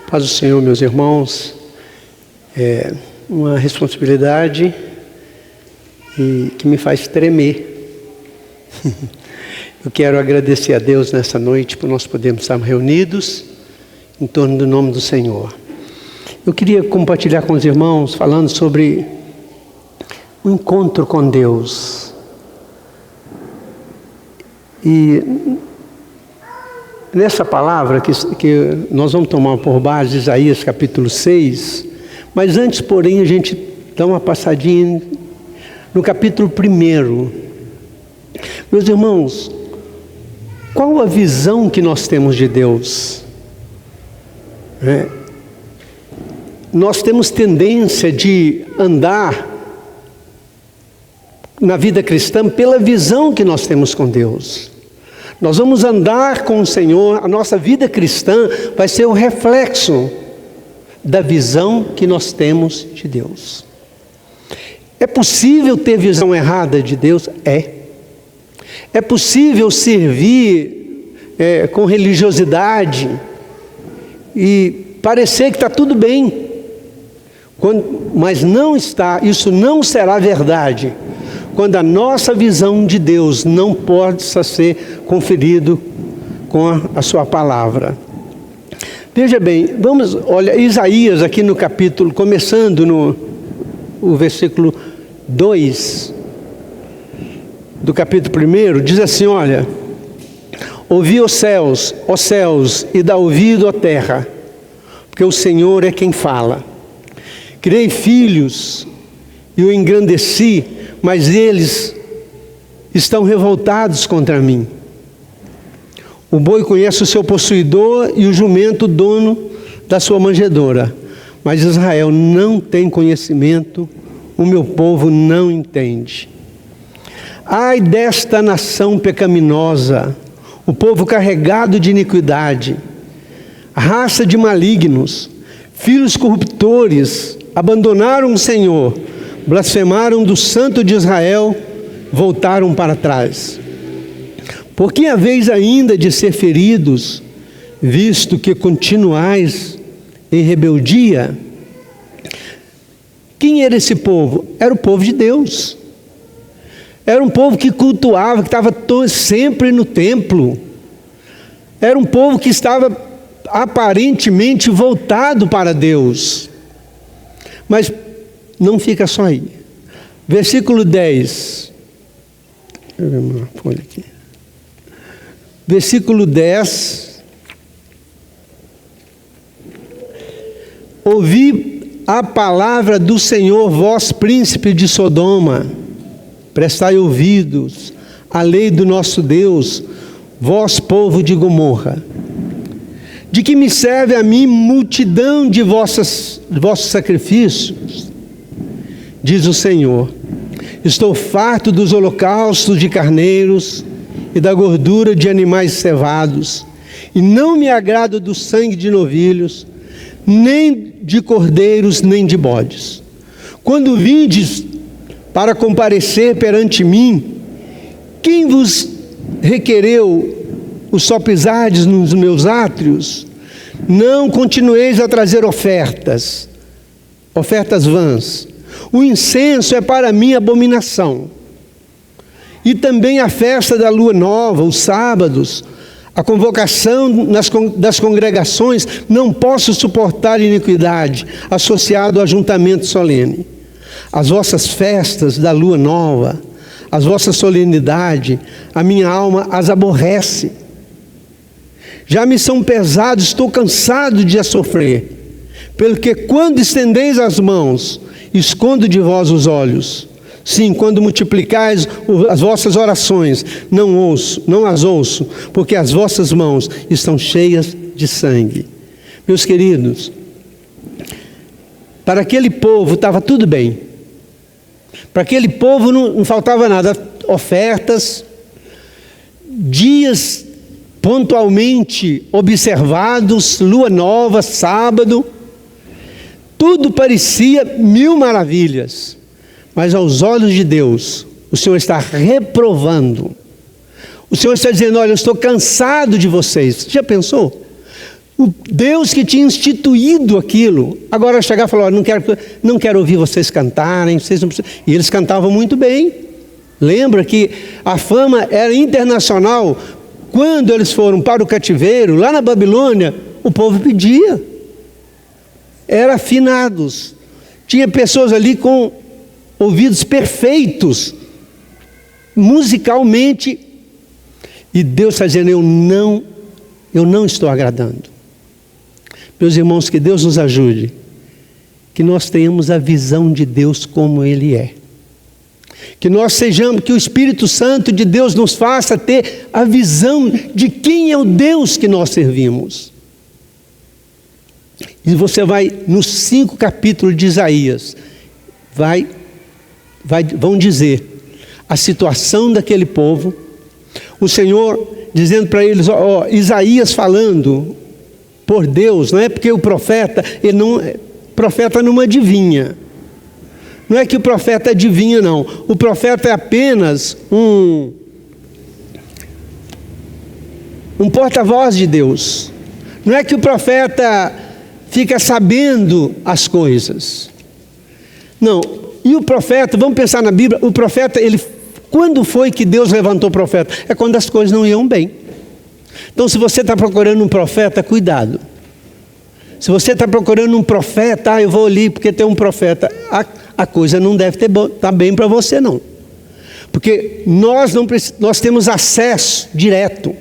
Paz do Senhor, meus irmãos, é uma responsabilidade que me faz tremer. Eu quero agradecer a Deus nessa noite por nós podermos estar reunidos em torno do nome do Senhor. Eu queria compartilhar com os irmãos falando sobre o encontro com Deus. E nessa palavra que nós vamos tomar por base Isaías capítulo 6, mas antes, porém, a gente dá uma passadinha no capítulo 1. Meus irmãos, qual a visão que nós temos de Deus? Nós temos tendência de andar na vida cristã pela visão que nós temos com Deus. Nós vamos andar com o Senhor, a nossa vida cristã vai ser o reflexo da visão que nós temos de Deus. É possível ter visão errada de Deus? É possível servir com religiosidade e parecer que está tudo bem, mas não está. Isso não será verdade quando a nossa visão de Deus não possa ser conferido com a sua palavra. Veja bem, olha, Isaías aqui no capítulo, começando no versículo 2 do capítulo 1, diz assim, olha: ouvi os céus, ó céus, e dá ouvido, ó terra, porque o Senhor é quem fala. Criei filhos e o engrandeci, mas eles estão revoltados contra mim. O boi conhece o seu possuidor e o jumento o dono da sua manjedoura. Mas Israel não tem conhecimento, o meu povo não entende. Ai desta nação pecaminosa, o povo carregado de iniquidade, raça de malignos, filhos corruptores, abandonaram o Senhor, blasfemaram do Santo de Israel, voltaram para trás. Por que haveis ainda de ser feridos, visto que continuais em rebeldia? Quem era esse povo? Era o povo de Deus. Era um povo que cultuava, que estava sempre no templo. Era um povo que estava aparentemente voltado para Deus. Mas não fica só aí. Versículo 10. Deixa eu ver uma folha aqui. Versículo 10. Ouvi a palavra do Senhor, vós príncipe de Sodoma. Prestai ouvidos à lei do nosso Deus, vós povo de Gomorra. De que me serve a mim multidão de vossos sacrifícios? Diz o Senhor: estou farto dos holocaustos de carneiros e da gordura de animais cevados, e não me agrado do sangue de novilhos, nem de cordeiros, nem de bodes. Quando vindes para comparecer perante mim, quem vos requereu o só pisardes nos meus átrios? Não continueis a trazer ofertas vãs. O incenso é para mim abominação. E também a festa da lua nova, os sábados, a convocação das congregações, não posso suportar iniquidade, associado ao ajuntamento solene. As vossas festas da lua nova, as vossas solenidades, a minha alma as aborrece. Já me são pesados, estou cansado de as sofrer. Pelo que quando estendeis as mãos, escondo de vós os olhos. Sim, quando multiplicais as vossas orações, não as ouço, porque as vossas mãos estão cheias de sangue. Meus queridos, para aquele povo estava tudo bem. Para aquele povo não faltava nada. Ofertas, dias pontualmente observados, lua nova, sábado, tudo parecia mil maravilhas. Mas aos olhos de Deus, o Senhor está reprovando. O Senhor está dizendo: olha, eu estou cansado de vocês. Já pensou? O Deus que tinha instituído aquilo, agora chegar e falar: olha, não quero ouvir vocês cantarem, vocês não precisam. E eles cantavam muito bem. Lembra que a fama era internacional. Quando eles foram para o cativeiro, lá na Babilônia, o povo pedia. Eram afinados. Tinha pessoas ali com ouvidos perfeitos, musicalmente. E Deus está dizendo: eu não estou agradando. Meus irmãos, que Deus nos ajude, que nós tenhamos a visão de Deus como Ele é. Que nós sejamos, que o Espírito Santo de Deus nos faça ter a visão de quem é o Deus que nós servimos. E você vai, nos 5 capítulos de Isaías, vão dizer a situação daquele povo, o Senhor dizendo para eles, Isaías falando por Deus, não é porque o profeta, profeta não adivinha. Não é que o profeta adivinha, não. O profeta é apenas um porta-voz de Deus. Não é que o profeta fica sabendo as coisas. Não. E o profeta, vamos pensar na Bíblia, o profeta, quando foi que Deus levantou o profeta? É quando as coisas não iam bem. Então, se você está procurando um profeta, cuidado. Se você está procurando um profeta, eu vou ali porque tem um profeta. A coisa não deve estar bem para você, não. Porque nós temos acesso direto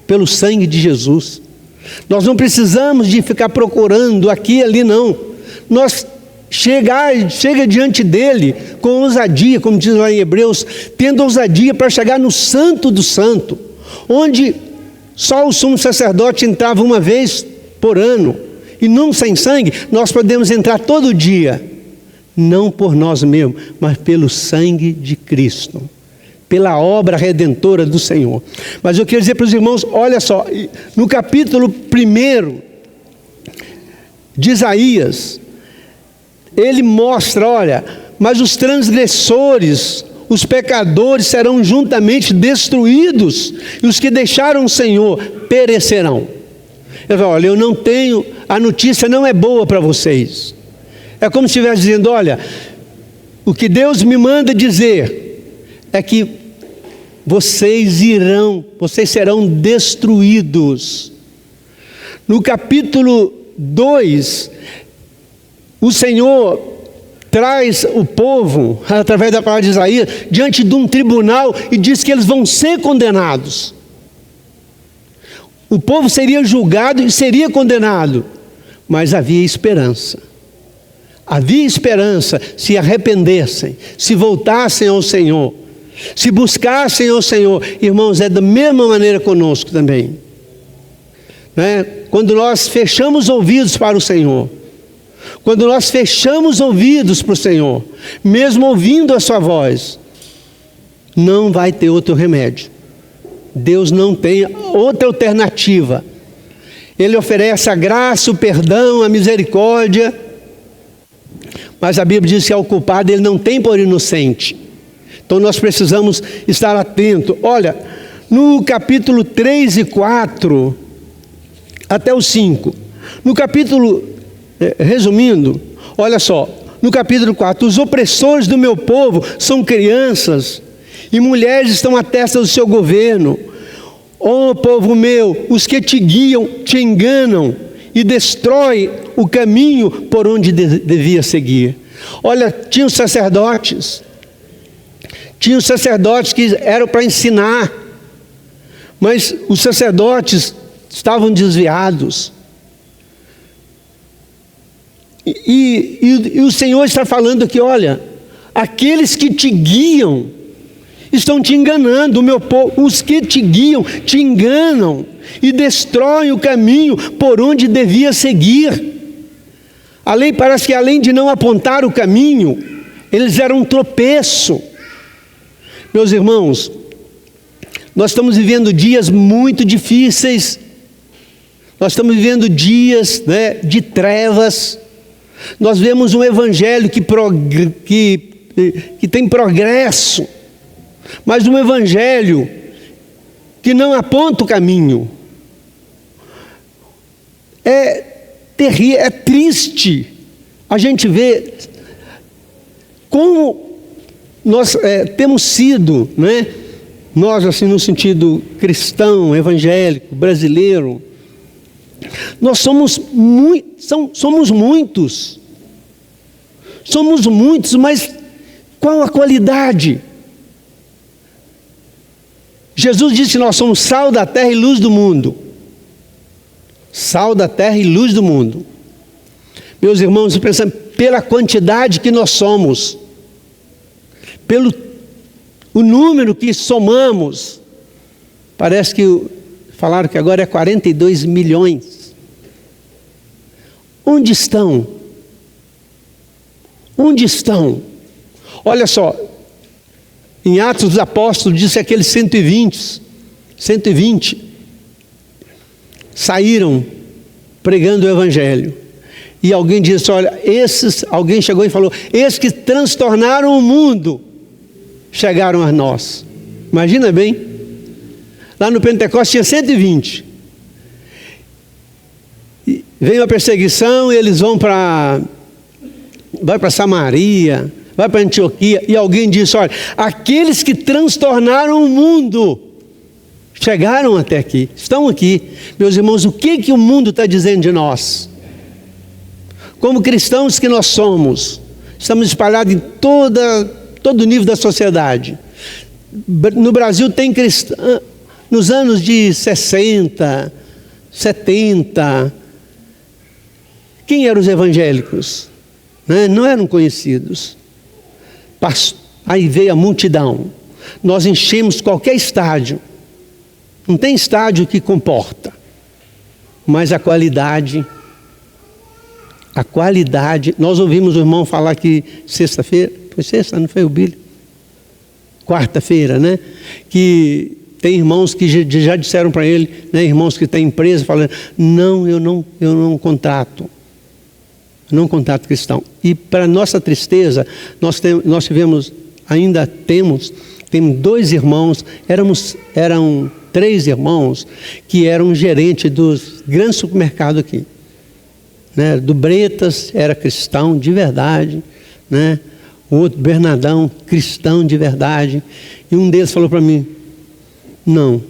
pelo sangue de Jesus. Nós não precisamos de ficar procurando aqui e ali, não. Nós chega diante dele com ousadia, como diz lá em Hebreus, tendo ousadia para chegar no Santo do Santo, onde só o sumo sacerdote entrava uma vez por ano, e não sem sangue. Nós podemos entrar todo dia, não por nós mesmos, mas pelo sangue de Cristo, pela obra redentora do Senhor. Mas eu quero dizer para os irmãos, olha só, no capítulo 1 de Isaías, ele mostra, olha, mas os transgressores, os pecadores serão juntamente destruídos, e os que deixaram o Senhor perecerão. Ele fala: olha, eu não tenho, a notícia não é boa para vocês. É como se estivesse dizendo: olha, o que Deus me manda dizer é que vocês serão destruídos. No capítulo 2, o Senhor traz o povo, através da palavra de Isaías, diante de um tribunal e diz que eles vão ser condenados. O povo seria julgado e seria condenado, mas havia esperança. Havia esperança se arrependessem, se voltassem ao Senhor, se buscassem ao Senhor. Irmãos, é da mesma maneira conosco também, né? Quando nós fechamos ouvidos para o Senhor, quando nós fechamos ouvidos para o Senhor, mesmo ouvindo a sua voz, não vai ter outro remédio. Deus não tem outra alternativa. Ele oferece a graça, o perdão, a misericórdia, mas a Bíblia diz que ao culpado ele não tem por inocente. Então nós precisamos estar atentos. Olha, no capítulo 3 e 4, até o 5, no capítulo, resumindo, olha só, no capítulo 4, os opressores do meu povo são crianças, e mulheres estão à testa do seu governo. Ó povo meu, os que te guiam te enganam e destrói o caminho por onde devia seguir. Olha, tinha os sacerdotes que eram para ensinar, mas os sacerdotes estavam desviados. E o Senhor está falando aqui: olha, aqueles que te guiam estão te enganando, o meu povo, os que te guiam te enganam e destroem o caminho por onde devia seguir. Parece que além de não apontar o caminho, eles eram um tropeço. Meus irmãos, nós estamos vivendo dias muito difíceis, nós estamos vivendo dias, né, de trevas. Nós vemos um evangelho que tem progresso, mas um evangelho que não aponta o caminho. É terrível, é triste a gente ver como nós temos sido, né? Nós, assim, no sentido cristão, evangélico, brasileiro, nós somos muitos. Somos muitos, mas qual a qualidade? Jesus disse que nós somos sal da terra e luz do mundo. Sal da terra e luz do mundo. Meus irmãos, pensando pela quantidade que nós somos, pelo o número que somamos, parece que falaram que agora é 42 milhões. Onde estão? Onde estão? Olha só, em Atos dos Apóstolos diz que aqueles 120 saíram pregando o Evangelho. E alguém disse, olha, alguém chegou e falou, esses que transtornaram o mundo, chegaram a nós. Imagina bem, lá no Pentecostes tinha 120. E veio a perseguição e eles vai para Samaria, vai para Antioquia, e alguém disse, olha, aqueles que transtornaram o mundo, chegaram até aqui, estão aqui. Meus irmãos, o que o mundo está dizendo de nós? Como cristãos que nós somos, estamos espalhados em todo nível da sociedade. No Brasil tem cristãos, nos anos de 60, 70, quem eram os evangélicos? Não eram conhecidos. Aí veio a multidão. Nós enchemos qualquer estádio. Não tem estádio que comporta. Mas a qualidade, nós ouvimos o irmão falar que sexta-feira, foi sexta, não foi o Billy? Quarta-feira, né? Que tem irmãos que já disseram para ele, né? Irmãos que têm empresa, falando, não, eu não contrato. Não contrato cristão. E para nossa tristeza, nós temos 2 irmãos, eram 3 irmãos que eram gerentes dos grandes supermercados aqui. Né? Do Bretas era cristão de verdade, né? O outro Bernardão, cristão de verdade. E um deles falou para mim, não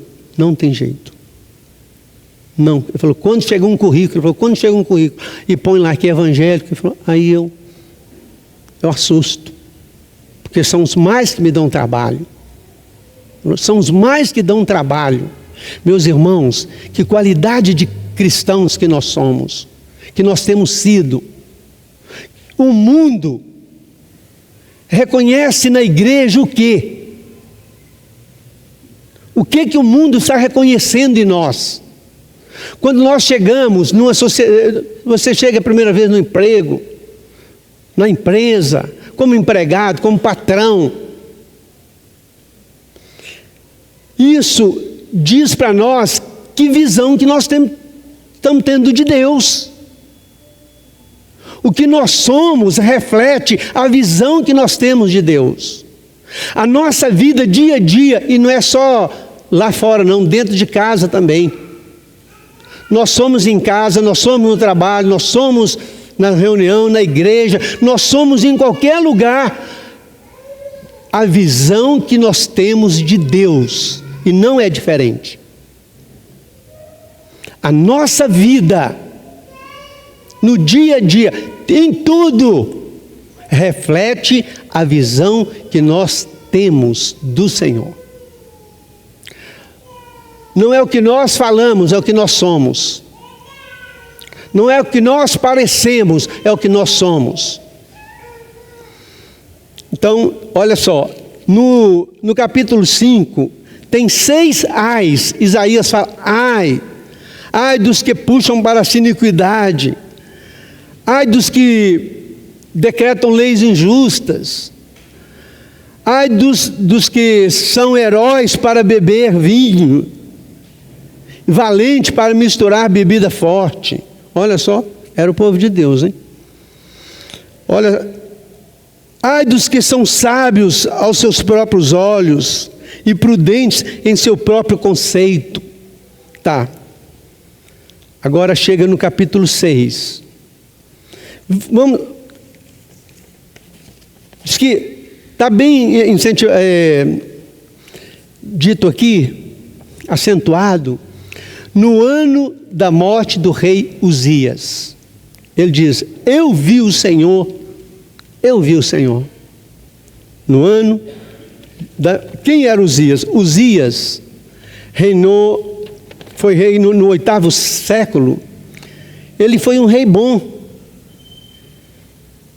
tem jeito. Não, ele falou, quando chega um currículo, e põe lá que é evangélico, ele falou, aí eu assusto, porque são os mais que me dão trabalho. São os mais que dão trabalho. Meus irmãos, que qualidade de cristãos que nós somos, que nós temos sido. O mundo reconhece na igreja o quê? O que o mundo está reconhecendo em nós? Quando nós chegamos numa sociedade, você chega a primeira vez no emprego, na empresa, como empregado, como patrão. Isso diz para nós que visão que nós estamos tendo de Deus. O que nós somos reflete a visão que nós temos de Deus. A nossa vida dia a dia, e não é só lá fora não, dentro de casa também. Nós somos em casa, nós somos no trabalho, nós somos na reunião, na igreja, nós somos em qualquer lugar. A visão que nós temos de Deus, e não é diferente. A nossa vida, no dia a dia, em tudo, reflete a visão que nós temos do Senhor. Não é o que nós falamos, é o que nós somos. Não é o que nós parecemos, é o que nós somos. Então, olha só, no capítulo 5, tem 6 ais. Isaías fala, ai dos que puxam para a iniquidade, ai dos que decretam leis injustas, ai dos que são heróis para beber vinho, valente para misturar bebida forte. Olha só, era o povo de Deus, hein? Olha, ai dos que são sábios aos seus próprios olhos e prudentes em seu próprio conceito. Tá. Agora chega no capítulo 6. Vamos. Diz que está bem dito aqui, acentuado, no ano da morte do rei Uzias. Ele diz: eu vi o Senhor. No ano Quem era Uzias? Uzias foi rei no 8º século. Ele foi um rei bom.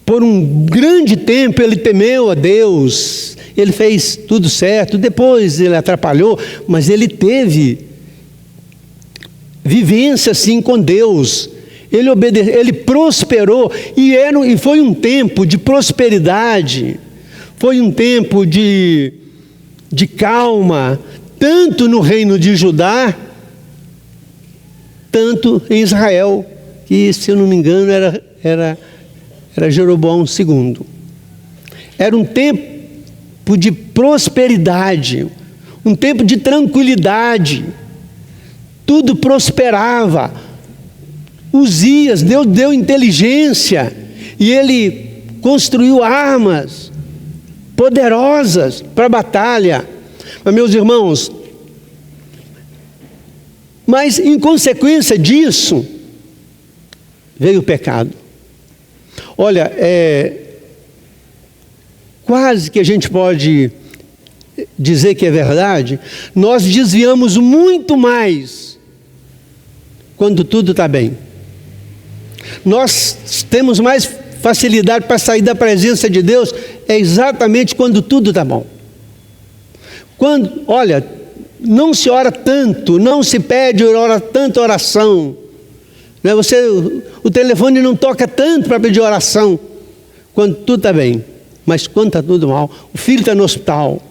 Por um grande tempo ele temeu a Deus, ele fez tudo certo. Depois ele atrapalhou, mas ele teve vivência sim com Deus. Ele obedeceu, ele prosperou, e foi um tempo de prosperidade, foi um tempo de calma, tanto no reino de Judá, tanto em Israel, que, se eu não me engano, era Jeroboão II. Era um tempo de prosperidade, um tempo de tranquilidade, tudo prosperava. Uzias, Deus deu inteligência, e ele construiu armas poderosas para a batalha. Mas, meus irmãos, em consequência disso, veio o pecado. Olha, quase que a gente pode dizer que é verdade. Nós desviamos muito mais quando tudo está bem. Nós temos mais facilidade para sair da presença de Deus exatamente quando tudo está bom. Olha, não se ora tanto, não se pede tanta oração, né? O telefone não toca tanto para pedir oração quando tudo está bem. Mas quando está tudo mal, o filho está no hospital,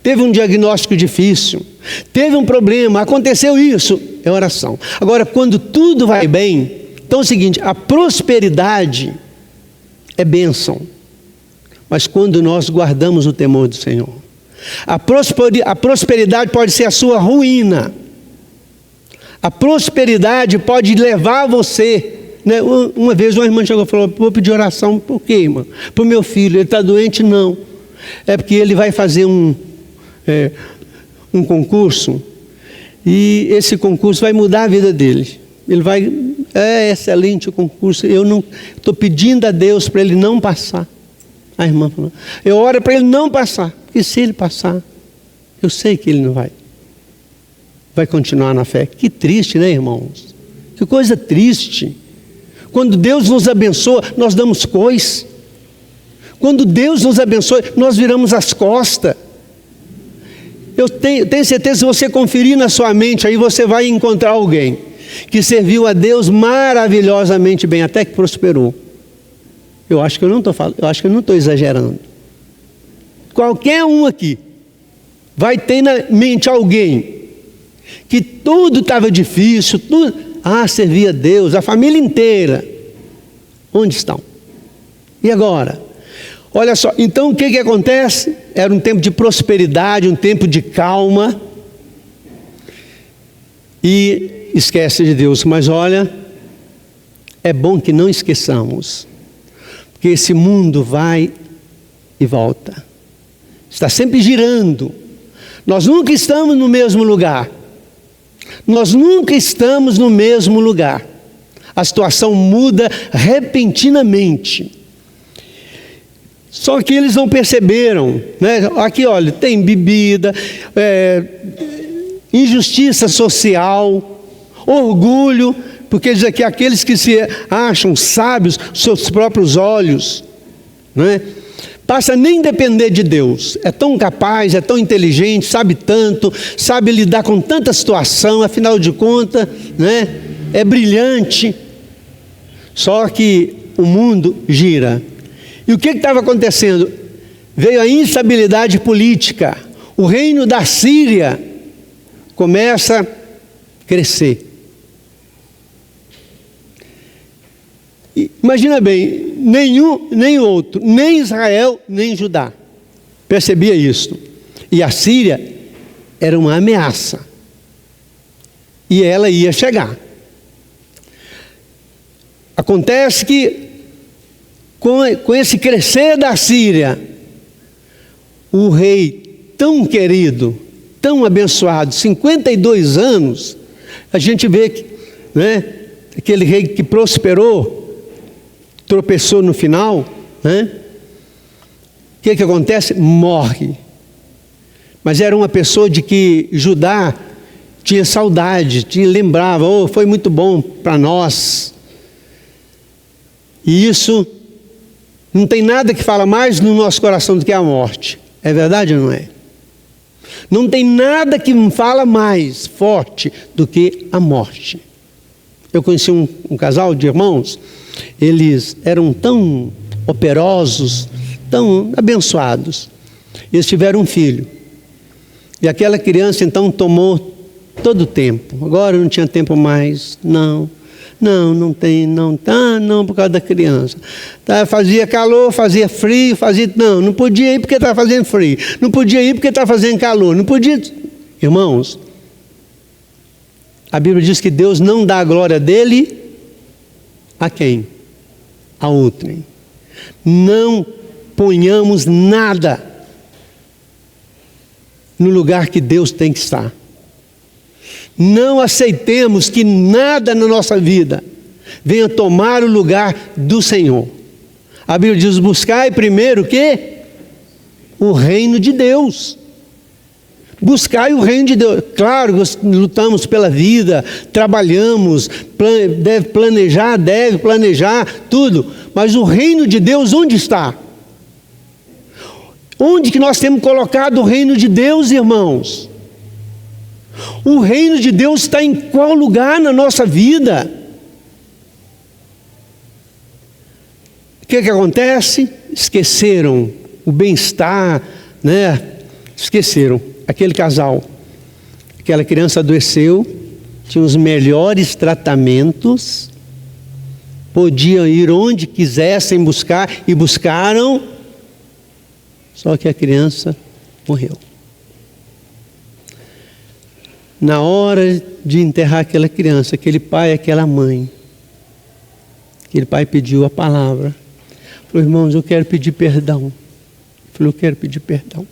teve um diagnóstico difícil, teve um problema, aconteceu isso, é oração. Agora, quando tudo vai bem, então é o seguinte: a prosperidade é bênção, mas quando nós guardamos o temor do Senhor, a prosperidade pode ser a sua ruína. A prosperidade pode levar você, né? Uma vez uma irmã chegou e falou: vou pedir oração. Por quê, irmã? Para o meu filho, ele está doente? Não, é porque ele vai fazer um concurso, e esse concurso vai mudar a vida dele. Ele vai, é excelente o concurso, eu não estou pedindo a Deus para ele não passar. A irmã falou: eu oro para ele não passar, porque se ele passar, eu sei que ele não vai continuar na fé. Que triste, né, irmãos? Que coisa triste. Quando Deus nos abençoa, nós damos cois. Quando Deus nos abençoa, nós viramos as costas. Eu tenho certeza, se você conferir na sua mente, aí você vai encontrar alguém que serviu a Deus maravilhosamente bem, até que prosperou. Eu acho que eu não estou exagerando. Qualquer um aqui vai ter na mente alguém que tudo estava difícil, servia a Deus, a família inteira. Onde estão? E agora? Olha só, então o que acontece? Era um tempo de prosperidade, um tempo de calma, e esquece de Deus. Mas olha, é bom que não esqueçamos, porque esse mundo vai e volta, está sempre girando. Nós nunca estamos no mesmo lugar. A situação muda repentinamente. Só que eles não perceberam, né? Aqui, olha, tem bebida, injustiça social, orgulho, porque diz aqui: aqueles que se acham sábios, seus próprios olhos, né? Passa a nem depender de Deus. É tão capaz, é tão inteligente, sabe tanto, sabe lidar com tanta situação, afinal de contas, né? É brilhante. Só que o mundo gira. E o que estava acontecendo? Veio a instabilidade política. O reino da Síria começa a crescer. Imagina bem, nem o outro, nem Israel, nem Judá percebia isso. E a Síria era uma ameaça. E ela ia chegar. Acontece que, com esse crescer da Síria, o rei tão querido, tão abençoado, 52 anos, a gente vê que, né, aquele rei que prosperou, tropeçou no final, né? O que acontece? Morre. Mas era uma pessoa de que Judá tinha saudade, lembrava, foi muito bom para nós. E isso não tem nada que fala mais no nosso coração do que a morte. É verdade ou não é? Não tem nada que fala mais forte do que a morte. Eu conheci um casal de irmãos, eles eram tão operosos, tão abençoados. Eles tiveram um filho. E aquela criança então tomou todo o tempo. Agora não tinha tempo mais. Não tem, não, por causa da criança. Fazia calor, fazia frio, não podia ir porque estava fazendo frio. Não podia ir porque estava fazendo calor. Não podia. Irmãos, a Bíblia diz que Deus não dá a glória dele a quem? A outrem. Não ponhamos nada no lugar que Deus tem que estar. Não aceitemos que nada na nossa vida venha tomar o lugar do Senhor. A Bíblia diz: buscai primeiro o quê? O reino de Deus. Buscai o reino de Deus. Claro, lutamos pela vida, trabalhamos, deve planejar tudo. Mas o reino de Deus onde está? Onde que nós temos colocado o reino de Deus, irmãos? O reino de Deus está em qual lugar na nossa vida? O que acontece? Esqueceram o bem-estar, né? Esqueceram. Aquele casal, aquela criança adoeceu, tinha os melhores tratamentos, podiam ir onde quisessem buscar, e buscaram, só que a criança morreu. Na hora de enterrar aquela criança, aquele pai, aquela mãe, aquele pai pediu a palavra. Falou: irmãos, eu quero pedir perdão. Falou: eu quero pedir perdão.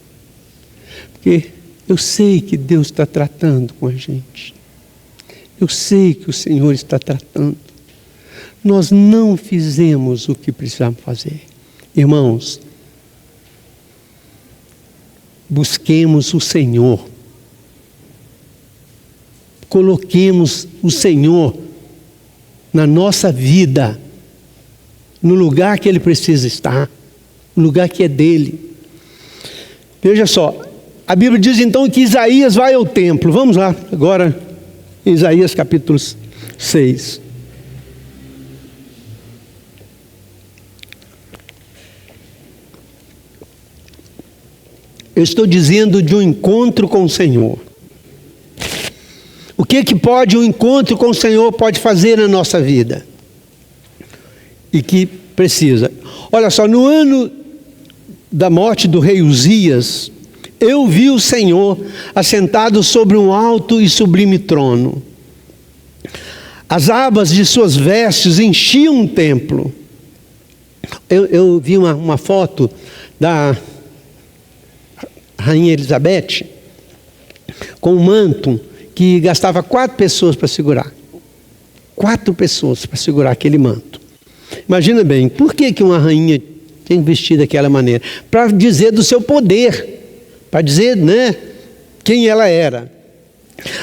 Porque eu sei que Deus está tratando com a gente. Eu sei que o Senhor está tratando. Nós não fizemos o que precisávamos fazer. Irmãos, busquemos o Senhor. Coloquemos o Senhor na nossa vida, no lugar que Ele precisa estar, no lugar que é dele. Veja só, a Bíblia diz então que Isaías vai ao templo. Vamos lá agora, Isaías capítulo 6. Eu estou dizendo de um encontro com o Senhor. O que pode um encontro com o Senhor pode fazer na nossa vida? E que precisa. Olha só, no ano da morte do rei Uzias, eu vi o Senhor assentado sobre um alto e sublime trono. As abas de suas vestes enchiam o templo. Eu vi uma foto da Rainha Elizabeth com um manto que gastava 4 pessoas para segurar. 4 pessoas para segurar aquele manto. Imagina bem, por que uma rainha tem que vestir daquela maneira? Para dizer do seu poder, para dizer, né, quem ela era.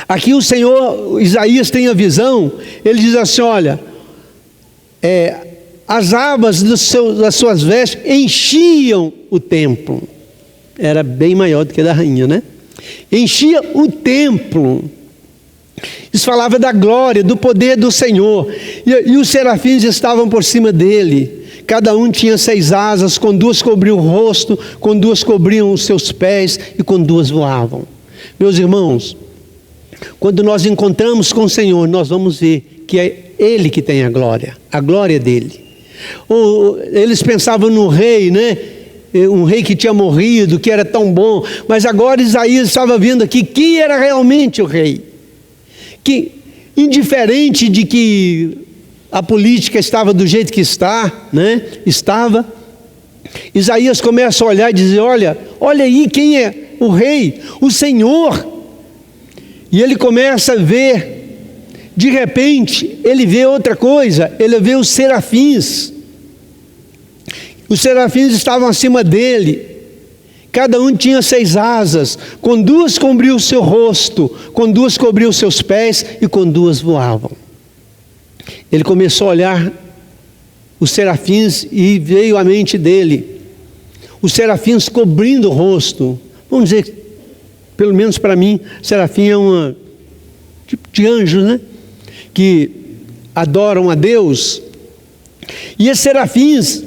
Aqui o Senhor, Isaías tem a visão, ele diz assim: olha, as abas das suas vestes enchiam o templo. Era bem maior do que a da rainha, né? Enchia o templo. Isso falava da glória, do poder do Senhor. E os serafins estavam por cima dele. Cada um tinha 6 asas, com 2 cobriam o rosto, com 2 cobriam os seus pés e com 2 voavam. Meus irmãos, quando nós encontramos com o Senhor, nós vamos ver que é Ele que tem a glória dele. Eles pensavam no rei, né? Um rei que tinha morrido, que era tão bom, mas agora Isaías estava vendo aqui que era realmente o rei. Que, indiferente de que a política estava do jeito que está, né? Estava. Isaías começa a olhar e dizer: olha aí quem é o rei, o Senhor. E ele começa a ver, de repente, ele vê outra coisa, ele vê os serafins. Os serafins estavam acima dele, cada um tinha 6 asas, com 2 cobriu o seu rosto, com 2 cobriu os seus pés e com 2 voavam. Ele começou a olhar os serafins e veio à mente dele os serafins cobrindo o rosto. Vamos dizer, pelo menos para mim, serafim é um tipo de anjo, né? Que adoram a Deus. E esses serafins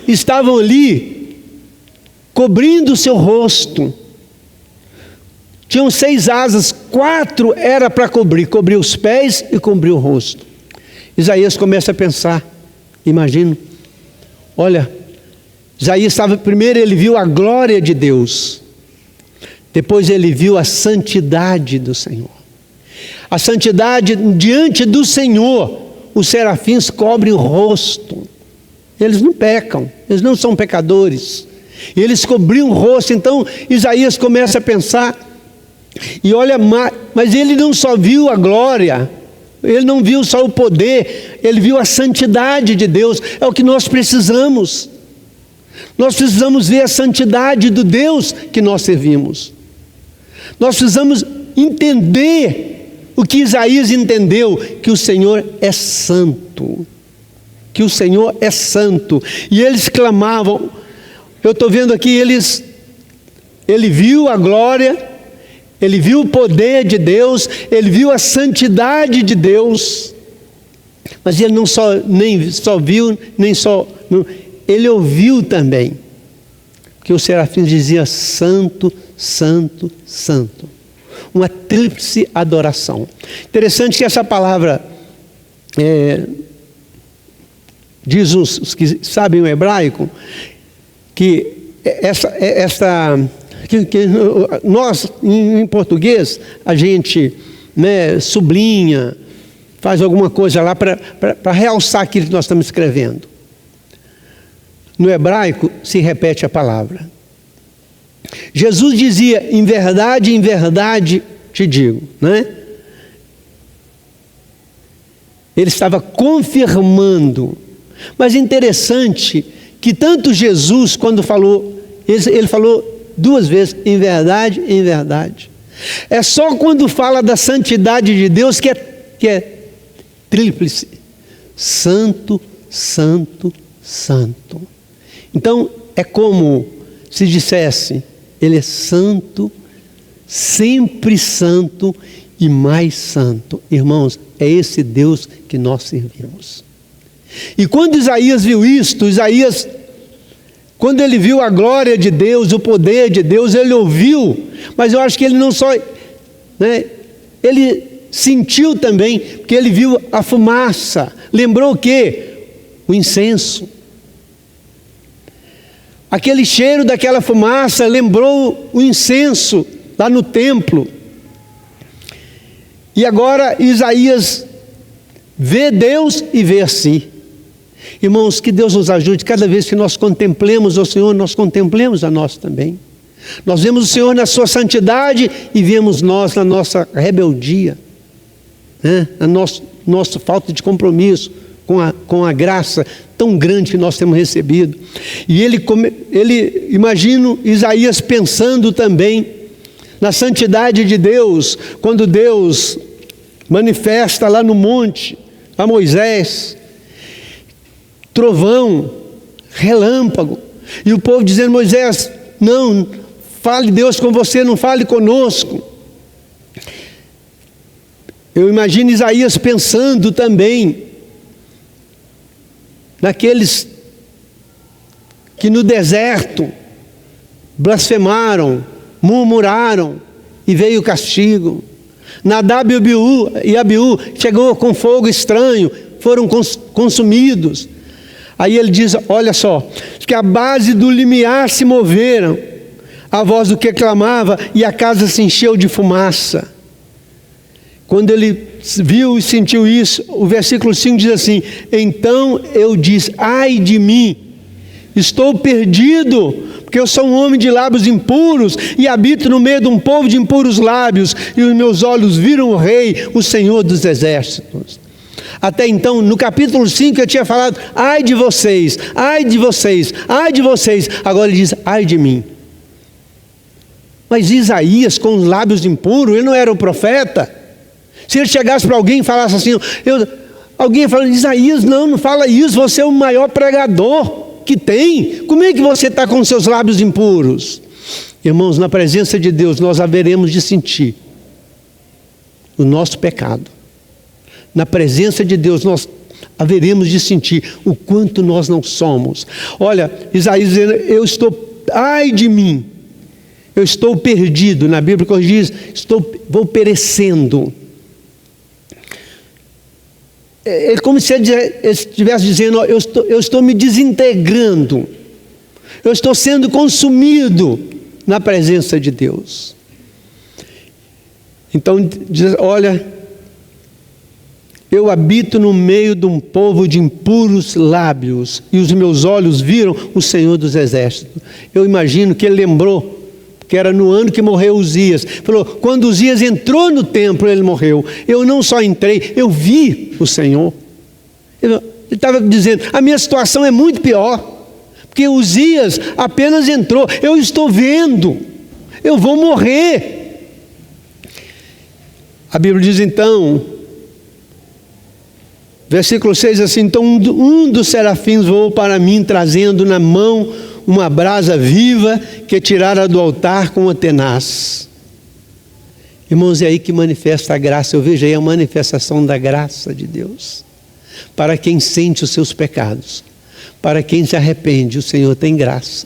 estavam ali cobrindo o seu rosto. Tinham 6 asas, 4 era para cobrir os pés e cobrir o rosto. Isaías começa a pensar, imagino, olha, Isaías estava, primeiro ele viu a glória de Deus, depois ele viu a santidade do Senhor. A santidade diante do Senhor, os serafins cobrem o rosto, eles não pecam, eles não são pecadores, e eles cobriam o rosto. Então Isaías começa a pensar, e olha, mas ele não só viu a glória, ele não viu só o poder, ele viu a santidade de Deus. É o que nós precisamos. Nós precisamos ver a santidade do Deus que nós servimos. Nós precisamos entender o que Isaías entendeu, que o Senhor é santo. Que o Senhor é santo. E eles clamavam, eu estou vendo aqui, ele viu a glória, ele viu o poder de Deus, ele viu a santidade de Deus, mas ele nem só viu, ele ouviu também, porque os serafins diziam: santo, santo, santo, uma tríplice adoração. Interessante que essa palavra, diz os que sabem o hebraico, que nós, em português, a gente, né, sublinha, faz alguma coisa lá para realçar aquilo que nós estamos escrevendo. No hebraico se repete a palavra. Jesus dizia: em verdade te digo, né? Ele estava confirmando. Mas interessante que tanto Jesus, quando falou, ele falou 2 vezes, em verdade, em verdade. É só quando fala da santidade de Deus que é tríplice: santo, santo, santo. Então é como se dissesse: ele é santo, sempre santo e mais santo. Irmãos, é esse Deus que nós servimos. E quando Isaías viu isto, quando ele viu a glória de Deus, o poder de Deus, ele ouviu, mas eu acho que ele não só, né, ele sentiu também, porque ele viu a fumaça. Lembrou o quê? O incenso. Aquele cheiro daquela fumaça lembrou o incenso lá no templo. E agora Isaías vê Deus e vê a si. Irmãos, que Deus nos ajude, cada vez que nós contemplemos o Senhor, nós contemplemos a nós também. Nós vemos o Senhor na sua santidade e vemos nós na nossa rebeldia, né? Na nossa falta de compromisso com a graça tão grande que nós temos recebido. E ele imagino Isaías pensando também na santidade de Deus, quando Deus manifesta lá no monte a Moisés, trovão, relâmpago, e o povo dizendo: Moisés, não, fale Deus com você, não fale conosco. Eu imagino Isaías pensando também naqueles que no deserto blasfemaram, murmuraram, e veio o castigo. Nadab e Abiú chegou com fogo estranho, foram consumidos. Aí ele diz: olha só, que a base do limiar se moveram, a voz do que clamava, e a casa se encheu de fumaça. Quando ele viu e sentiu isso, o versículo 5 diz assim: então eu disse, ai de mim, estou perdido, porque eu sou um homem de lábios impuros e habito no meio de um povo de impuros lábios, e os meus olhos viram o Rei, o Senhor dos Exércitos. Até então, no capítulo 5 eu tinha falado, ai de vocês, ai de vocês, ai de vocês. Agora ele diz, ai de mim. Mas Isaías, com os lábios impuros, ele não era o profeta. Se ele chegasse para alguém e falasse assim, alguém falando, Isaías, não fala isso, você é o maior pregador que tem. Como é que você está com seus lábios impuros? Irmãos, na presença de Deus nós haveremos de sentir o nosso pecado. Na presença de Deus nós haveremos de sentir o quanto nós não somos. Olha, Isaías dizendo, ai de mim, eu estou perdido. Na Bíblia quando diz, vou perecendo. É como se ele estivesse dizendo, eu estou me desintegrando, eu estou sendo consumido na presença de Deus. Então diz, olha, eu habito no meio de um povo de impuros lábios, e os meus olhos viram o Senhor dos Exércitos. Eu imagino que ele lembrou, que era no ano que morreu Uzias. Falou, quando Uzias entrou no templo, ele morreu. Eu não só entrei, eu vi o Senhor. Ele estava dizendo, a minha situação é muito pior, porque Uzias apenas entrou, eu estou vendo, eu vou morrer. A Bíblia diz então, versículo 6 assim, então um dos serafins voou para mim, trazendo na mão uma brasa viva que tirara do altar com a tenaz. Irmãos, é aí que manifesta a graça. Eu vejo aí a manifestação da graça de Deus. Para quem sente os seus pecados, para quem se arrepende, o Senhor tem graça.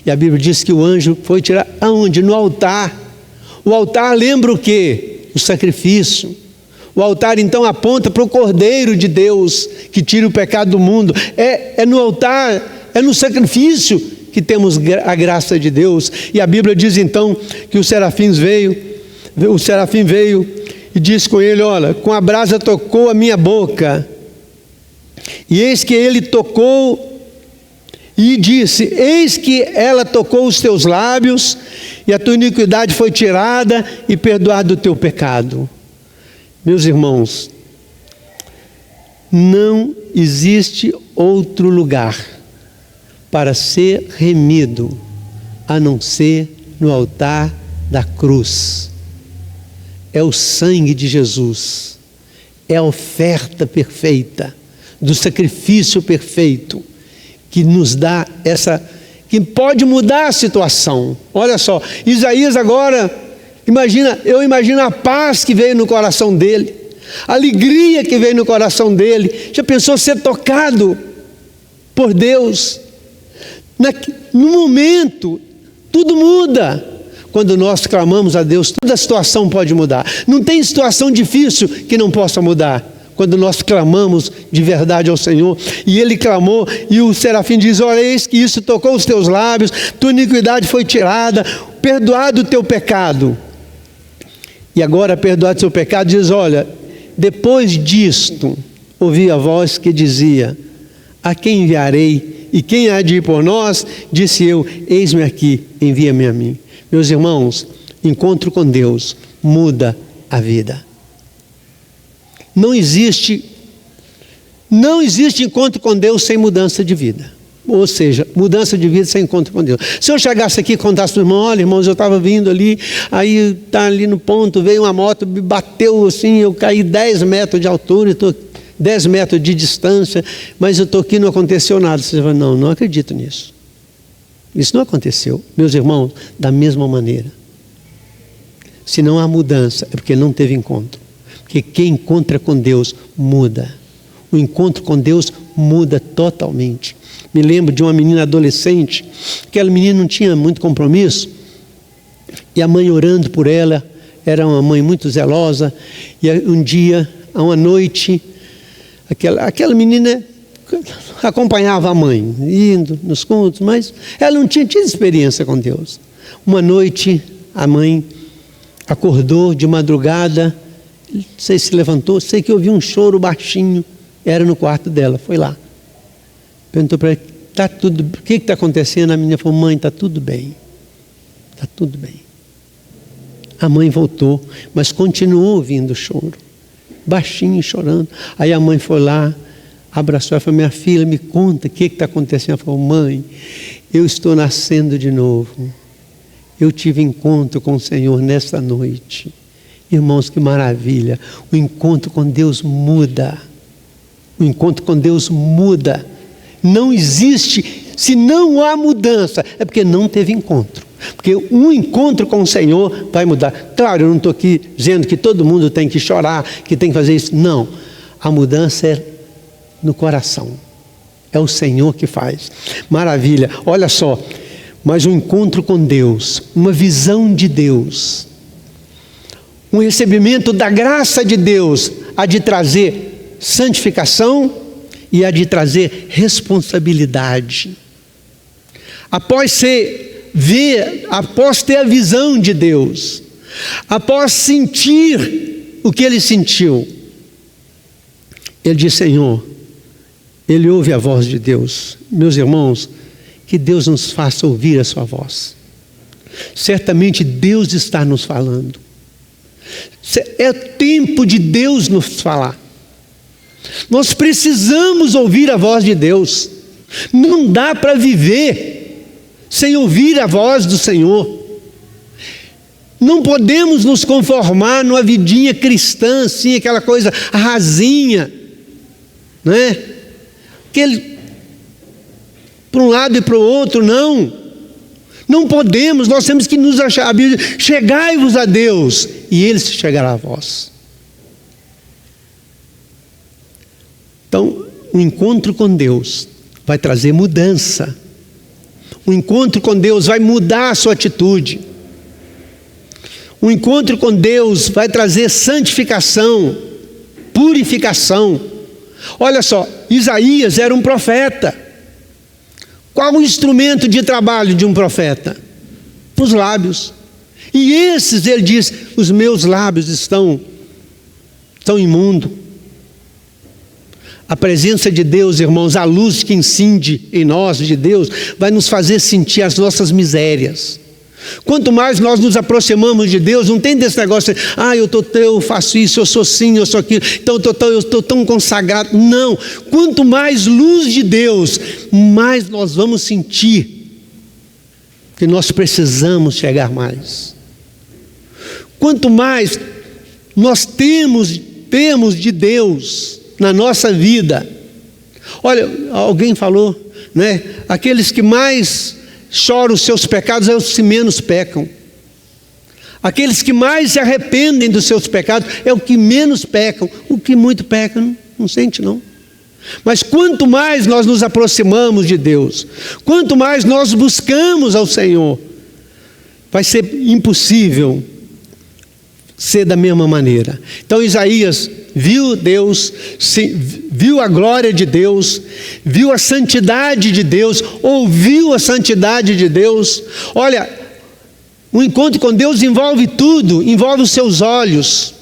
E a Bíblia diz que o anjo foi tirar, aonde? No altar. O altar lembra o quê? O sacrifício. O altar então aponta para o Cordeiro de Deus, que tira o pecado do mundo. É no altar, é no sacrifício que temos a graça de Deus. E a Bíblia diz então que o serafim veio e disse com ele, olha, com a brasa tocou a minha boca, e eis que ele tocou e disse, eis que ela tocou os teus lábios, e a tua iniquidade foi tirada e perdoado o teu pecado. Meus irmãos, não existe outro lugar para ser remido, a não ser no altar da cruz. É o sangue de Jesus, é a oferta perfeita, do sacrifício perfeito, que nos dá que pode mudar a situação. Olha só, Isaías agora, eu imagino a paz que veio no coração dele, a alegria que veio no coração dele. Já pensou ser tocado por Deus? No momento, tudo muda. Quando nós clamamos a Deus, toda a situação pode mudar. Não tem situação difícil que não possa mudar, quando nós clamamos de verdade ao Senhor. E ele clamou, e o serafim diz, olha, eis que isso tocou os teus lábios, tua iniquidade foi tirada, perdoado o teu pecado. E agora, perdoado o teu pecado, diz, olha, depois disto, ouvi a voz que dizia, a quem enviarei? E quem há de ir por nós? Disse eu, eis-me aqui, envia-me a mim. Meus irmãos, encontro com Deus muda a vida. Não existe encontro com Deus sem mudança de vida. Ou seja, mudança de vida sem encontro com Deus. Se eu chegasse aqui e contasse para o irmão, olha irmãos, eu estava vindo ali, aí está ali no ponto, veio uma moto, me bateu assim, eu caí 10 metros de altura, estou 10 metros de distância, mas eu estou aqui, não aconteceu nada. Você vai, não acredito nisso. Isso não aconteceu. Meus irmãos, da mesma maneira. Se não há mudança, é porque não teve encontro. Porque quem encontra com Deus muda. O encontro com Deus muda totalmente. Me lembro de uma menina adolescente, aquela menina não tinha muito compromisso, e a mãe orando por ela, era uma mãe muito zelosa, e um dia, uma noite, aquela menina acompanhava a mãe, indo nos cultos, mas ela não tinha tido experiência com Deus. Uma noite, a mãe acordou de madrugada Não sei se levantou, sei que ouvi um choro baixinho, era no quarto dela, foi lá. Perguntou para ele, tá tudo, o que está acontecendo? A menina falou, mãe, está tudo bem, está tudo bem. A mãe voltou, mas continuou ouvindo o choro, baixinho, chorando. Aí a mãe foi lá, abraçou ela e falou, minha filha, me conta, o que está acontecendo? Ela falou, mãe, eu estou nascendo de novo. Eu tive encontro com o Senhor nesta noite. Irmãos, que maravilha. O encontro com Deus muda. O encontro com Deus muda. Não existe, se não há mudança, é porque não teve encontro. Porque um encontro com o Senhor vai mudar. Claro, eu não estou aqui dizendo que todo mundo tem que chorar, que tem que fazer isso. Não. A mudança é no coração. É o Senhor que faz. Maravilha. Olha só. Mas um encontro com Deus, uma visão de Deus, um recebimento da graça de Deus, há de trazer santificação e há de trazer responsabilidade. Após ter a visão de Deus, após sentir o que ele sentiu, ele diz, Senhor, ele ouve a voz de Deus. Meus irmãos, que Deus nos faça ouvir a sua voz. Certamente Deus está nos falando. É tempo de Deus nos falar. Nós precisamos ouvir a voz de Deus. Não dá para viver sem ouvir a voz do Senhor. Não podemos nos conformar numa vidinha cristã, assim, aquela coisa rasinha, né? Para um lado e para o outro, não podemos, nós temos que nos achar. A Bíblia diz, chegai-vos a Deus e Ele se chegará a vós. Então, o encontro com Deus vai trazer mudança. O encontro com Deus vai mudar a sua atitude. O encontro com Deus vai trazer santificação, purificação. Olha só, Isaías era um profeta. Qual o instrumento de trabalho de um profeta? Os lábios. E esses, ele diz, os meus lábios estão imundos. A presença de Deus, irmãos, a luz que incide em nós, de Deus, vai nos fazer sentir as nossas misérias. Quanto mais nós nos aproximamos de Deus, não tem desse negócio, eu faço isso, eu sou assim, eu sou aquilo, então eu estou tão consagrado. Não, quanto mais luz de Deus, mais nós vamos sentir que nós precisamos chegar mais. Quanto mais nós temos de Deus na nossa vida. Olha, alguém falou, né? Aqueles que mais choram os seus pecados é os que menos pecam. Aqueles que mais se arrependem dos seus pecados é o que menos pecam. O que muito peca não sente não. Mas quanto mais nós nos aproximamos de Deus, quanto mais nós buscamos ao Senhor, vai ser impossível ser da mesma maneira. Então Isaías viu Deus, viu a glória de Deus, viu a santidade de Deus, ouviu a santidade de Deus. Olha, o encontro com Deus envolve tudo, envolve os seus olhos.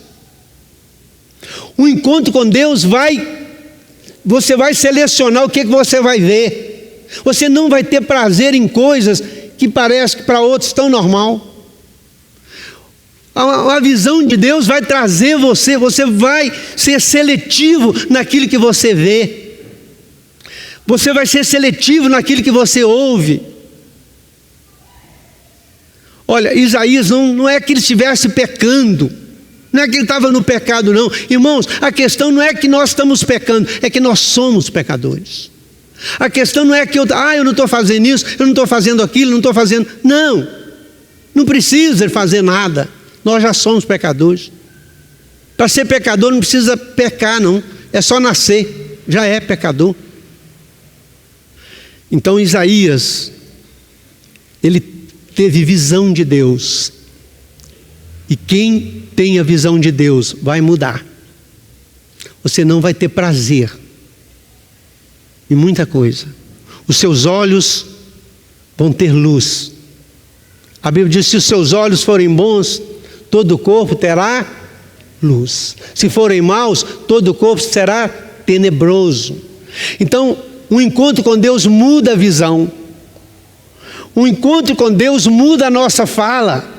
O encontro com Deus você vai selecionar o que você vai ver. Você não vai ter prazer em coisas que parece que para outros tão normal. A visão de Deus vai trazer você vai ser seletivo naquilo que você vê. Você vai ser seletivo naquilo que você ouve. Olha, Isaías não é que ele estivesse pecando, não é que ele estava no pecado não. Irmãos, a questão não é que nós estamos pecando, é que nós somos pecadores. A questão não é que eu não estou fazendo isso, eu não estou fazendo aquilo, não estou fazendo... Não precisa fazer nada. Nós já somos pecadores. Para ser pecador não precisa pecar não, é só nascer, já é pecador. Então Isaías, ele teve visão de Deus. E quem tem a visão de Deus vai mudar. Você não vai ter prazer em muita coisa. Os seus olhos vão ter luz. A Bíblia diz, se os seus olhos forem bons, todo o corpo terá luz. Se forem maus, todo o corpo será tenebroso. Então, um encontro com Deus muda a visão. Um encontro com Deus muda a nossa fala.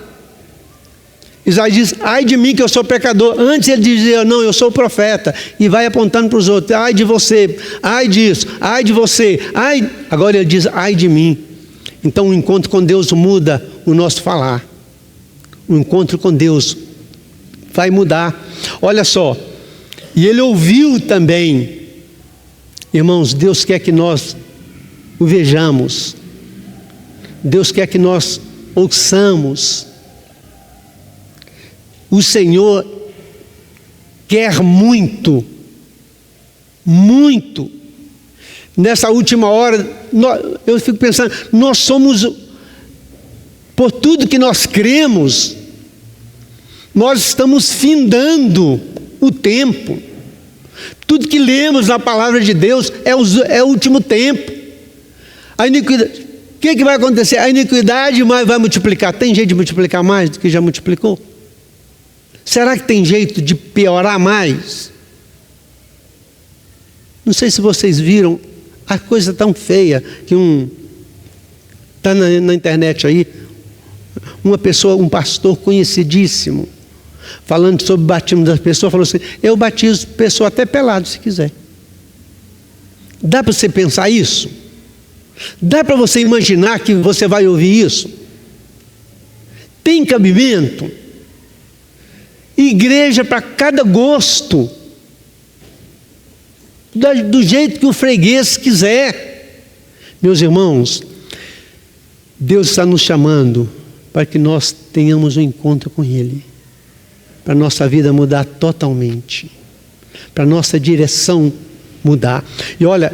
Isaías diz, ai de mim que eu sou pecador. Antes ele dizia, não, eu sou profeta. E vai apontando para os outros, ai de você, ai disso, ai de você, ai. Agora ele diz, ai de mim. Então o encontro com Deus muda o nosso falar. O encontro com Deus vai mudar. Olha só, e ele ouviu também. Irmãos, Deus quer que nós o vejamos. Deus quer que nós ouçamos. O Senhor quer muito, muito. Nessa última hora, eu fico pensando, nós somos, por tudo que nós cremos, nós estamos findando o tempo. Tudo que lemos na palavra de Deus é o último tempo. A iniquidade, o que vai acontecer? A iniquidade vai multiplicar. Tem jeito de multiplicar mais do que já multiplicou? Será que tem jeito de piorar mais? Não sei se vocês viram a coisa tão feia que está na internet aí, uma pessoa, um pastor conhecidíssimo, falando sobre o batismo das pessoas, falou assim, eu batizo pessoa até pelado se quiser. Dá para você pensar isso? Dá para você imaginar que você vai ouvir isso? Tem cabimento? Igreja para cada gosto, do jeito que o freguês quiser. Meus irmãos, Deus está nos chamando para que nós tenhamos um encontro com Ele, para a nossa vida mudar totalmente, para a nossa direção mudar. E olha,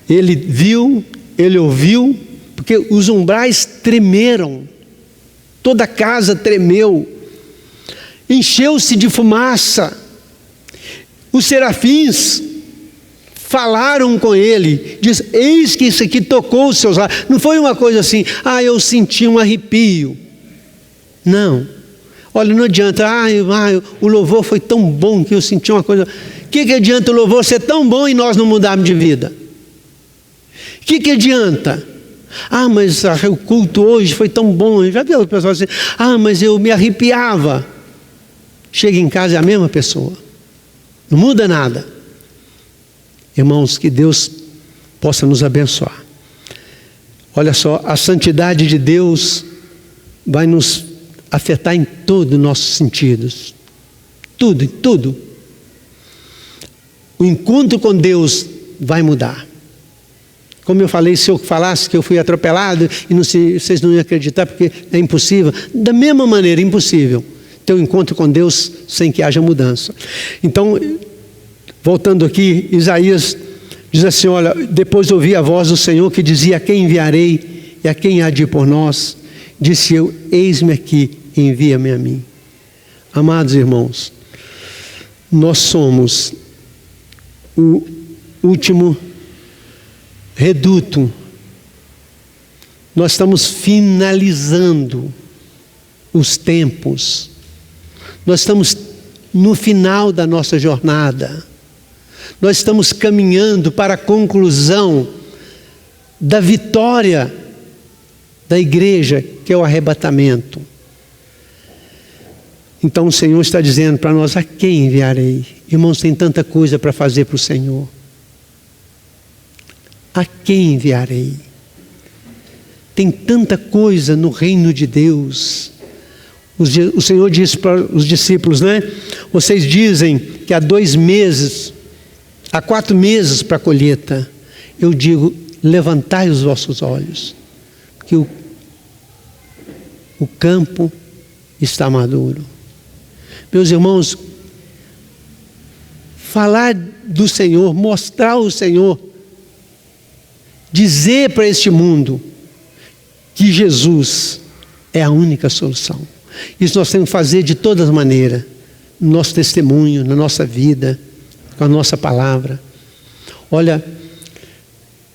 ele viu, ele ouviu, porque os umbrais tremeram, toda a casa tremeu, encheu-se de fumaça. Os serafins falaram com ele, diz, eis que isso aqui tocou os seus lábios. Não foi uma coisa assim, eu senti um arrepio. Não. Olha, não adianta, o louvor foi tão bom que eu senti uma coisa. O que adianta o louvor ser tão bom e nós não mudarmos de vida? O que adianta? Mas o culto hoje foi tão bom. Já viu o pessoal assim, mas eu me arrepiava. Chega em casa é a mesma pessoa. Não muda nada. Irmãos, que Deus possa nos abençoar. Olha só, a santidade de Deus vai nos afetar em todos os nossos sentidos. Tudo, tudo. O encontro com Deus vai mudar. Como eu falei, se eu falasse que eu fui atropelado, e vocês não iam acreditar, porque é impossível. Da mesma maneira, impossível ter um encontro com Deus sem que haja mudança. Então, voltando aqui, Isaías diz assim, olha, depois ouvi a voz do Senhor que dizia, a quem enviarei e a quem há de ir por nós? Disse eu, eis-me aqui, envia-me a mim. Amados irmãos, nós somos o último reduto. Nós estamos finalizando os tempos. Nós estamos no final da nossa jornada. Nós estamos caminhando para a conclusão da vitória da igreja, que é o arrebatamento. Então o Senhor está dizendo para nós, a quem enviarei? Irmãos, tem tanta coisa para fazer para o Senhor. A quem enviarei? Tem tanta coisa no reino de Deus. O Senhor disse para os discípulos, né? Vocês dizem que há 2 meses, há 4 meses para a colheita. Eu digo, levantai os vossos olhos, que o campo está maduro. Meus irmãos, falar do Senhor, mostrar o Senhor, dizer para este mundo que Jesus é a única solução. Isso nós temos que fazer de todas as maneiras, no nosso testemunho, na nossa vida, com a nossa palavra. Olha,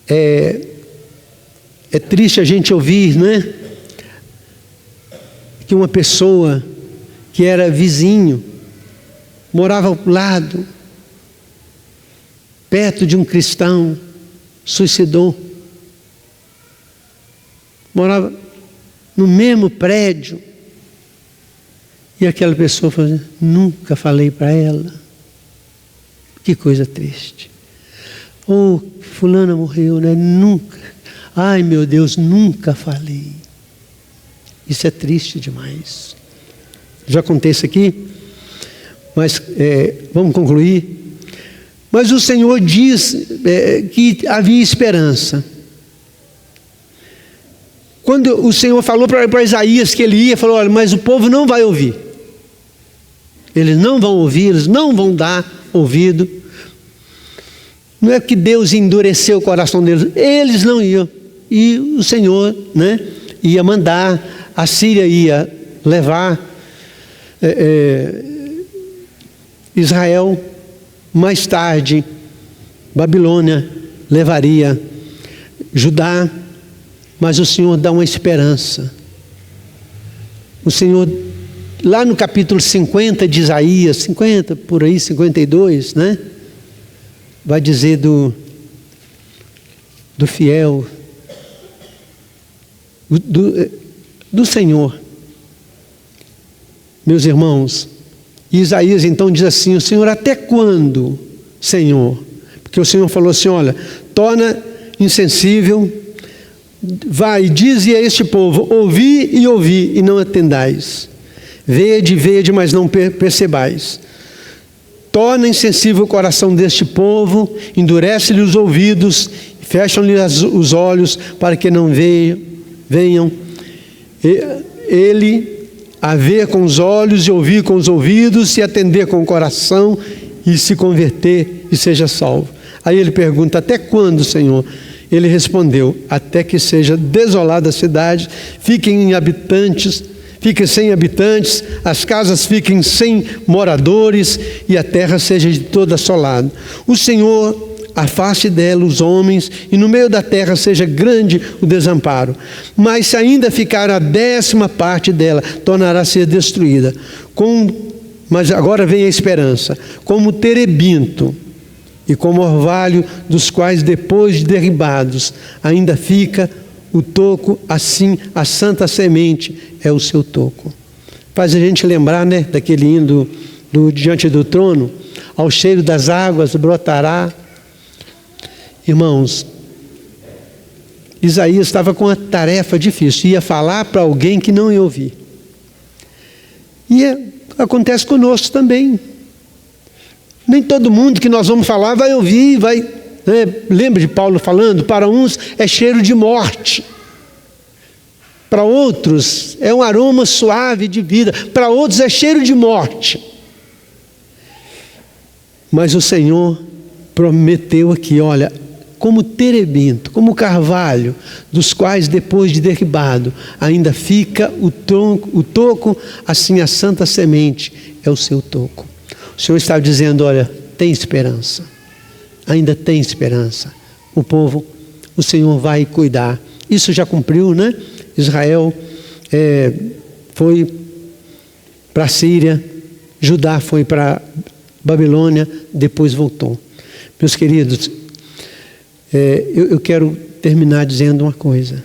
é triste a gente ouvir, não é? Que uma pessoa que era vizinho morava ao lado, perto de um cristão, suicidou. Morava no mesmo prédio. E aquela pessoa falou: nunca falei para ela. Que coisa triste. Oh, fulana morreu, né? Nunca. Ai, meu Deus, nunca falei. Isso é triste demais. Já contei isso aqui, mas vamos concluir. Mas o Senhor diz que havia esperança. Quando o Senhor falou para Isaías que ele ia, falou: olha, mas o povo não vai ouvir. Eles não vão ouvir, eles não vão dar ouvido. Não é que Deus endureceu o coração deles, eles não iam. E o Senhor, né, ia mandar, a Síria ia levar Israel. Mais tarde, Babilônia levaria Judá. Mas o Senhor dá uma esperança. O Senhor, lá no capítulo 50 de Isaías, 50, por aí, 52, né? Vai dizer do fiel, do Senhor. Meus irmãos, Isaías então diz assim: o Senhor, até quando, Senhor? Porque o Senhor falou assim: olha, torna insensível. Vai, dize a este povo: ouvi e ouvi, e não atendais. Vede, vede, mas não percebais. Torna insensível o coração deste povo, endurece-lhe os ouvidos, fecham-lhe os olhos, para que não venham. Ele a ver com os olhos, e ouvir com os ouvidos, e atender com o coração, e se converter, e seja salvo. Aí ele pergunta: até quando, Senhor? Ele respondeu: até que seja desolada a cidade, fiquem sem habitantes, as casas fiquem sem moradores, e a terra seja de toda assolada. O Senhor afaste dela os homens, e no meio da terra seja grande o desamparo. Mas se ainda ficar a 10ª parte dela, tornará a ser destruída. Mas agora vem a esperança. Como terebinto e como orvalho, dos quais depois de derribados ainda fica o toco, assim a santa semente é o seu toco. Faz a gente lembrar, né, daquele hino do diante do trono: ao cheiro das águas brotará. Irmãos, Isaías estava com uma tarefa difícil, ia falar para alguém que não ia ouvir. E acontece conosco também. Nem todo mundo que nós vamos falar vai ouvir, vai, né? Lembra de Paulo falando? Para uns é cheiro de morte, para outros é um aroma suave de vida, para outros é cheiro de morte. Mas o Senhor prometeu aqui: olha, como terebinto, como carvalho, dos quais depois de derribado ainda fica o toco, assim a santa semente é o seu toco. O Senhor estava dizendo: olha, tem esperança, ainda tem esperança. O povo, o Senhor vai cuidar. Isso já cumpriu, né? Israel foi para a Síria, Judá foi para Babilônia, depois voltou. Meus queridos, eu quero terminar dizendo uma coisa: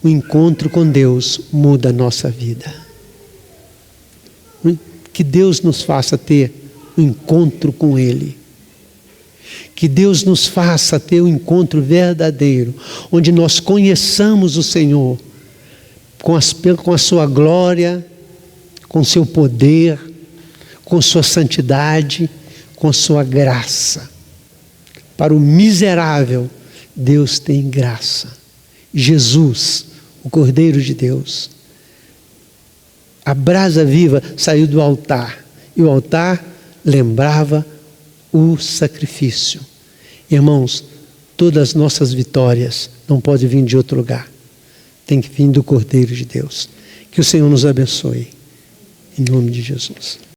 o encontro com Deus muda a nossa vida. Que Deus nos faça ter um encontro com Ele. Que Deus nos faça ter um encontro verdadeiro, onde nós conheçamos o Senhor com a sua glória, com seu poder, com sua santidade, com sua graça. Para o miserável, Deus tem graça. Jesus, o Cordeiro de Deus, a brasa viva saiu do altar, e o altar lembrava o sacrifício. Irmãos, todas as nossas vitórias não podem vir de outro lugar, tem que vir do Cordeiro de Deus. Que o Senhor nos abençoe, em nome de Jesus.